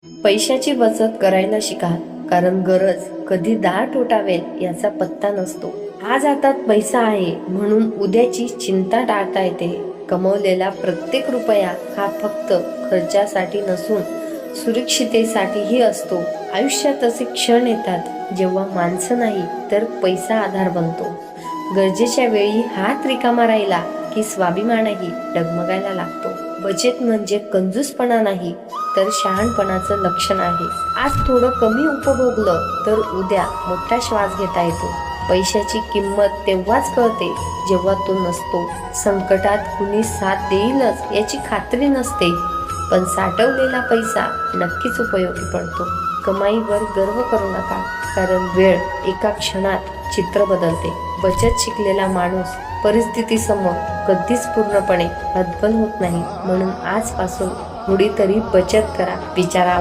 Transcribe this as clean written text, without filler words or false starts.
पैशाची बचत करायला शिका, कारण गरज कधी दार ठोठावेल याचा पत्ता नसतो. आज हातात पैसा आहे म्हणून उद्याची चिंता टाळता येते. कमवलेला प्रत्येक रुपया हा फक्त खर्चासाठी नसून सुरक्षितेसाठीही असतो. आयुष्यात असे क्षण येतात जेव्हा माणसं नाही तर पैसा आधार बनतो. गरजेच्या वेळी हात रिकामा राहिला की स्वाभिमानही डगमगायला लागतो. बचत म्हणजे कंजूसपणा नाही तर शहाणपणाचं लक्षण आहे. आज थोडं कमी उपभोगलं तर उद्या मोठा श्वास घेता येतो. पैशाची किंमत तेव्हाच कळते जेव्हा तो नसतो. संकटात कुणी साथ देईलच याची खात्री नसते, पण साठवलेला पैसा नक्कीच उपयोगी पडतो. कमाईवर गर्व करू नका, कारण वेळ एका क्षणात चित्र बदलते. बचत शिकलेला माणूस परिस्थितीसमोर कधीच पूर्णपणे हतबल होत नाही. म्हणून आजपासून थोडी तरी बचत करा. विचारा.